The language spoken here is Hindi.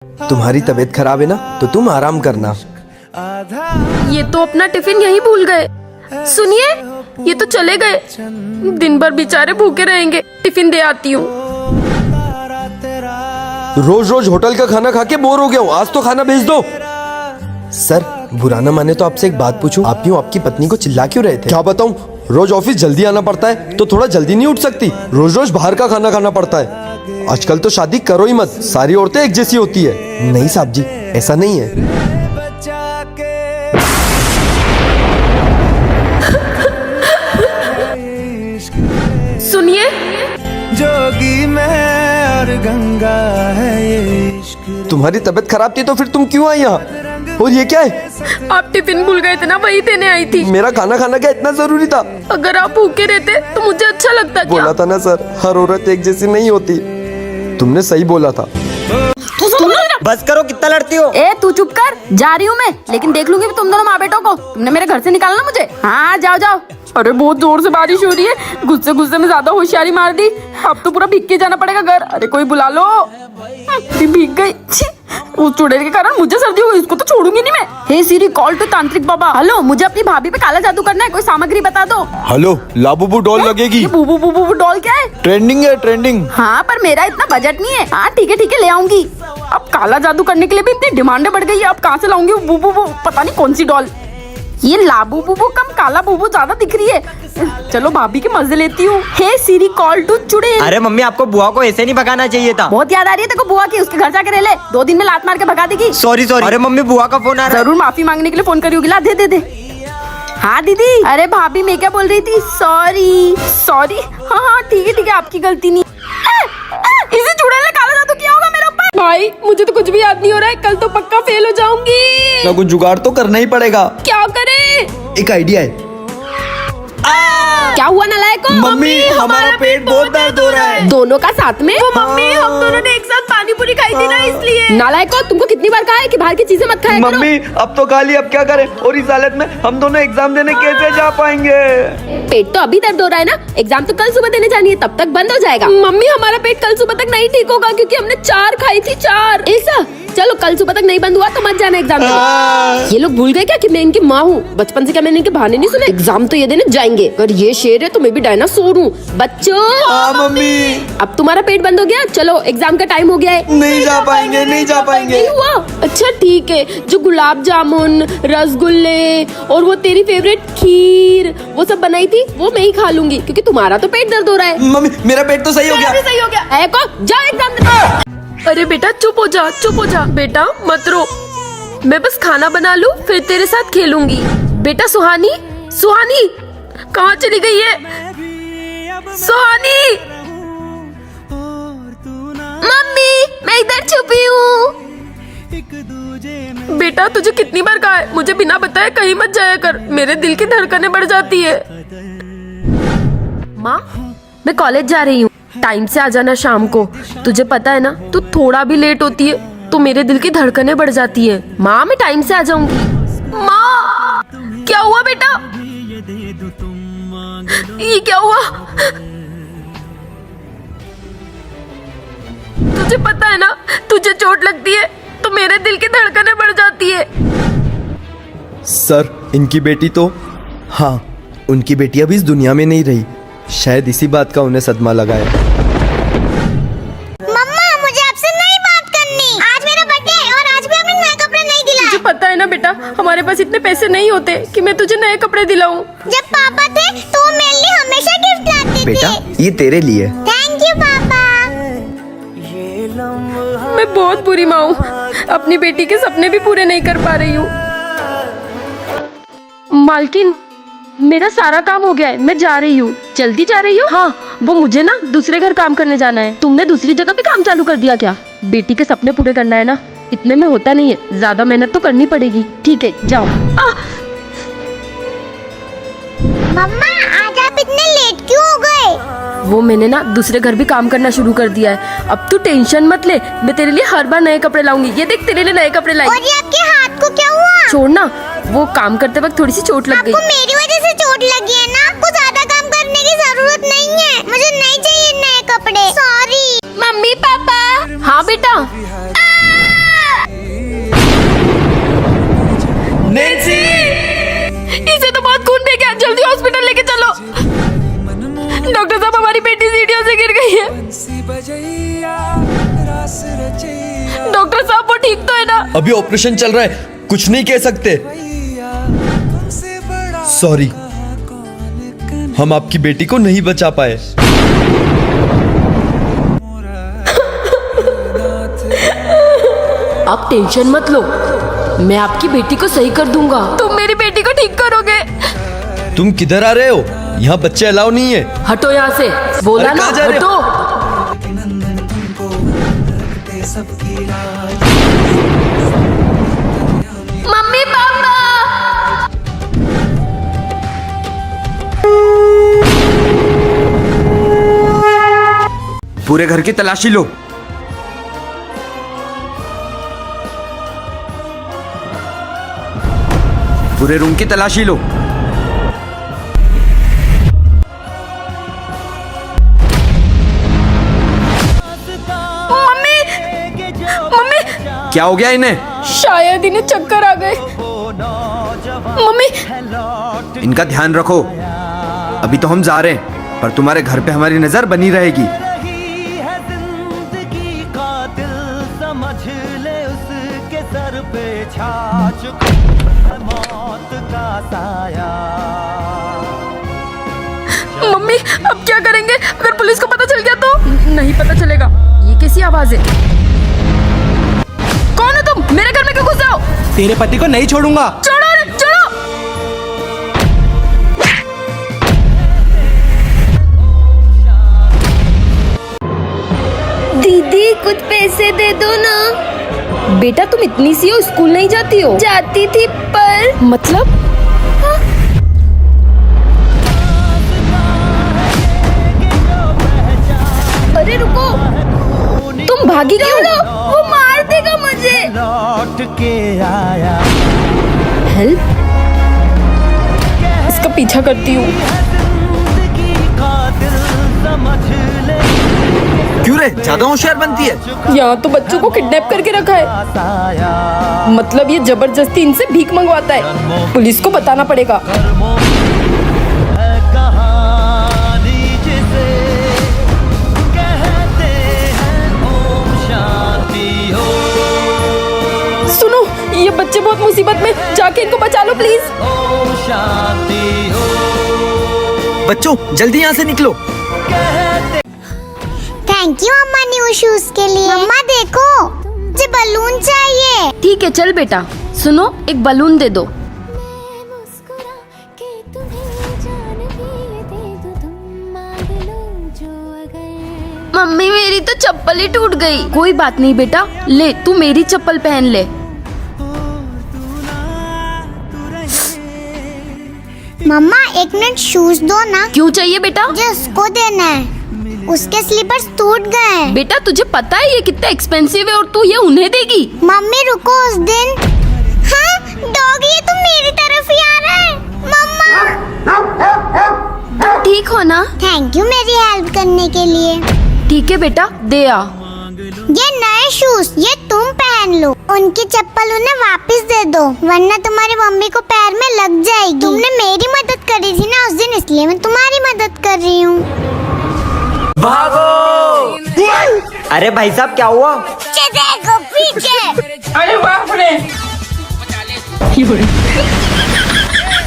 तुम्हारी तबीयत खराब है ना, तो तुम आराम करना। ये तो अपना टिफिन यहीं भूल गए। सुनिए, ये तो चले गए। दिन भर बेचारे भूखे रहेंगे। टिफिन दे आती हूँ। रोज रोज होटल का खाना खा के बोर हो गया हूँ, आज तो खाना भेज दो। सर, बुरा ना माने तो आपसे एक बात पूछूं, आप यूं आपकी पत्नी को चिल्ला क्यों रहे थे? क्या बताऊं, रोज ऑफिस जल्दी आना पड़ता है तो थोड़ा जल्दी नहीं उठ सकती। रोज रोज बाहर का खाना खाना पड़ता है। आजकल तो शादी करो ही मत, सारी औरतें एक जैसी होती है। नहीं साहब जी, ऐसा नहीं है। सुनिए, जोगी मैं और गंगा है ये इश्क। तुम्हारी तबीयत खराब थी तो फिर तुम क्यों आई यहाँ? और ये क्या है? आप टिफिन भूल गए थे ना, वही देने आई थी। मेरा खाना खाना क्या इतना जरूरी था? अगर आप भूखे रहते तो मुझे अच्छा लगता क्या? बोला था ना सर, हर औरत एक जैसी नहीं होती। तुमने सही बोला था। बस करो, कितना लड़ती हो? ए तू चुप कर, जा रही हूँ मैं, लेकिन देख लूंगी तुम दोनों माँ बेटों को। तुमने मेरे घर से निकालना मुझे। हाँ जाओ जाओ। अरे बहुत जोर से बारिश हो रही है, गुस्से गुस्से में ज्यादा होशियारी मार दी। अब तो पूरा भीग के जाना पड़ेगा घर। अरे कोई बुला लो। भीग गई। छी, उस चुड़ैल के कारण मुझे सर्दी हो गई, इसको तो छोड़ूंगी नहीं मैं। हे सिरी, कॉल टू तांत्रिक बाबा। हेलो, मुझे अपनी भाभी पे काला जादू करना है, कोई सामग्री बता दो। हेलो, लाबूबू डॉल लगेगी। ये बूबू बूबू बू डॉल क्या है? ट्रेंडिंग है, ट्रेंडिंग। हाँ पर मेरा इतना बजट नहीं है। हाँ ठीक है ले आऊंगी। अब काला जादू करने के लिए भी इतनी डिमांडें बढ़ गई है, अब कहाँ से लाऊंगी वो बूबू बू, पता नहीं कौन सी डॉल। ये लाबू बूबू कम काला बूबू ज्यादा दिख रही है। चलो भाभी के मजे लेती हूँ। हे सिरी, कॉल टू चुड़ैल। अरे मम्मी, आपको बुआ को ऐसे नहीं भगाना चाहिए था। बहुत याद आ रही है तेको बुआ की, उसके घर जाके रह ले। 2 दिन में लात मार के भगा देगी। सॉरी। अरे मम्मी, बुआ का फोन आ रहा है। जरूर माफी मांगने के लिए फोन करी होगी। ला दे। हाँ दीदी। अरे भाभी, मैं क्या बोल रही थी? सॉरी। हाँ ठीक है, आपकी गलती नहीं। इसी चुड़ैल ने काला जादू किया होगा मेरे ऊपर। भाई, मुझे तो कुछ भी याद नहीं हो रहा है। कल तो पक्का फेल हो जाऊंगी। ना कुछ जुगाड़ तो करना ही पड़ेगा। क्या करें? एक आइडिया है। क्या हुआ नालायक को? मम्मी, हमारा पेट बहुत दर्द हो रहा है। दोनों का साथ में? वो मम्मी, हम दोनों ने एक साथ पानी पूरी खाई थी ना, इसलिए। नालायक को, तुमको कितनी बार कहा है कि बाहर की चीजें मत खाया करो। मम्मी, अब तो खा ली, अब क्या करें? और इस हालत में हम दोनों एग्जाम देने कैसे जा पाएंगे? पेट तो अभी दर्द हो रहा है ना, एग्जाम तो कल सुबह देने जानी है, तब तक बंद हो जाएगा। मम्मी, हमारा पेट कल सुबह तक नहीं ठीक होगा, क्योंकि हमने 4 खाई थी। 4। ऐसा? चलो कल सुबह तक नहीं बंद हुआ तो मत जाना एग्जाम देने। ये लोग भूल गए क्या कि मैं इनकी माँ हूँ? बचपन से क्या मैंने इनके बहाने नहीं सुने? एग्जाम तो ये देने जाएंगे। अगर ये शेर है तो मैं भी डायनासोर हूँ। बच्चों, हाँ मम्मी। अब तुम्हारा पेट बंद हो गया, चलो एग्जाम का टाइम हो गया है। नहीं जा पाएंगे। नहीं हुआ? अच्छा ठीक है, जो गुलाब जामुन, रसगुल्ले और वो तेरी फेवरेट खीर, वो सब बनाई थी, वो मैं ही खा लूंगी, क्योंकि तुम्हारा तो पेट दर्द हो रहा है। मम्मी, मेरा पेट तो सही हो गया। सही हो गया। को जाओ एग्जाम देने। अरे बेटा, चुप हो जा। बेटा मत रो, मैं बस खाना बना लूं, फिर तेरे साथ खेलूंगी। बेटा सुहानी कहाँ चली गई है? सुहानी, मम्मी, मैं इधर छुपी हूँ। बेटा तुझे कितनी बार कहा है, मुझे बिना बताए कहीं मत जाया कर, मेरे दिल की धड़कनें बढ़ जाती है। माँ, मैं कॉलेज जा रही हूँ, टाइम से आ जाना शाम को। तुझे पता है ना, तू थोड़ा भी लेट होती है तो मेरे दिल की धड़कनें बढ़ जाती है। माँ, मैं टाइम से आ जाऊंगी। माँ, क्या हुआ बेटा? ये क्या हुआ? तुझे पता है ना, तुझे चोट लगती है तो मेरे दिल की धड़कनें बढ़ जाती है। सर, इनकी बेटी तो, हाँ, उनकी बेटी अब इस दुनिया में नहीं रही। शायद इसी बात का उन्हें सदमा लगा है। मम्मा, मुझे आपसे नहीं बात करनी। आज मेरा बर्थडे है और आज भी आपने नए कपड़े नहीं दिलाए। तुझे पता है ना बेटा, हमारे पास इतने पैसे नहीं होते कि मैं तुझे नए कपड़े दिलाऊं। जब पापा थे तो वो मेरे लिए हमेशा गिफ्ट लाते बेटा, थे। ये तेरे लिए। थैंक यू पापा। मैं बहुत बुरी माँ हूँ, अपनी बेटी के सपने भी पूरे नहीं कर पा रही हूँ। मालकिन, मेरा सारा काम हो गया है, मैं जा रही हूँ। जल्दी जा रही हूँ? हाँ, वो मुझे ना दूसरे घर काम करने जाना है। तुमने दूसरी जगह भी काम चालू कर दिया क्या? बेटी के सपने पूरे करना है ना, इतने में होता नहीं है, ज्यादा मेहनत तो करनी पड़ेगी। ठीक है, जाओ। मम्मा, आज आप इतने लेट क्यों हो गए? वो मैंने ना दूसरे घर भी काम करना शुरू कर दिया है। अब तू टेंशन मत ले, मैं तेरे लिए हर बार नए कपड़े लाऊंगी। ये देख, तेरे लिए नए कपड़े लाई। और ये आपके हाथ को क्या हुआ? छोड़ना, वो काम करते वक्त थोड़ी सी चोट लग गई। आपको मेरी वजह से चोट लगी है ना? आपको ज्यादा काम करने की जरूरत नहीं है। मुझे नहीं चाहिए नए कपड़े। सॉरी। Mummy papa. हाँ बेटा। डॉक्टर साहब वो ठीक तो है ना? अभी ऑपरेशन चल रहा है, कुछ नहीं कह सकते। सॉरी, हम आपकी बेटी को नहीं बचा पाए। आप टेंशन मत लो, मैं आपकी बेटी को सही कर दूंगा। तुम मेरी बेटी को ठीक करोगे? तुम किधर आ रहे हो? यहाँ बच्चे अलाउ नहीं है। हटो यहाँ से, बोला अरे ना कहाँ जा रहे हो? हटो। मम्मी पापा, पूरे घर की तलाशी लो। पूरे रूम की तलाशी लो। मम्मी मम्मी, क्या हो गया इन्हें? शायद इन्हें चक्कर आ गए। मम्मी इनका ध्यान रखो। अभी तो हम जा रहे हैं, पर तुम्हारे घर पे हमारी नजर बनी रहेगी। समझ ले उसके सर पे छा चुका मौत का साया। मम्मी अब क्या करेंगे? अगर पुलिस को पता चल गया तो? नहीं पता चलेगा। ये कैसी आवाज है? कौन हो तुम? मेरे घर में क्यों घुस आओ? तेरे पति को नहीं छोड़ूंगा। छोड़ो रे, छोड़ो। दीदी कुछ पैसे दे दो ना। बेटा तुम इतनी सी हो, स्कूल नहीं जाती हो? जाती थी पर मतलब अरे रुको, तुम भागी क्यों? वो मार देगा मुझे। लौट के आया। हेल्प, इसका पीछा करती हूँ। जिंदगी का दिल समझ ले क्यों रे, ज्यादा होशियार बनती है? यहाँ तो बच्चों को किडनैप करके रखा है। साया। मतलब ये जबरदस्ती इनसे भीख मंगवाता है। पुलिस को बताना पड़ेगा। है कहानी जिसे कहते हैं ओम शांति हो। सुनो, ये बच्चे बहुत मुसीबत में, जाके इनको बचा लो प्लीज। ओम शांति हो। बच्चों जल्दी यहाँ से निकलो। थैंक यू अम्मा न्यू शूज के लिए। मम्मा देखो, मुझे बलून चाहिए। ठीक है चल बेटा। सुनो, एक बलून दे दो। मम्मी मेरी तो चप्पल ही टूट गई। कोई बात नहीं बेटा, ले तू मेरी चप्पल पहन ले। मम्मा एक मिनट शूज दो ना। क्यों चाहिए बेटा? मुझे उसको देना है, उसके स्लीपर्स टूट गए हैं। बेटा तुझे पता है ये कितना एक्सपेंसिव है और तू ये उन्हें देगी? मम्मी रुको, उस दिन हाँ डॉग ये तो मेरी तरफ ही आ रहा है। मम्मा ठीक हो ना? थैंक यू मेरी हेल्प करने के लिए। ठीक है बेटा, दे आ। ये नए शूज ये तुम पहन लो, उनकी चप्पल उन्हें वापस दे दो, वरना तुम्हारी मम्मी को पैर में लग जाएगी। तुमने मेरी मदद करी थी ना उस दिन, इसलिए मैं तुम्हारी मदद कर रही हूँ। अरे भाई साहब क्या हुआ? देखो पीछे। अरे बाप रे।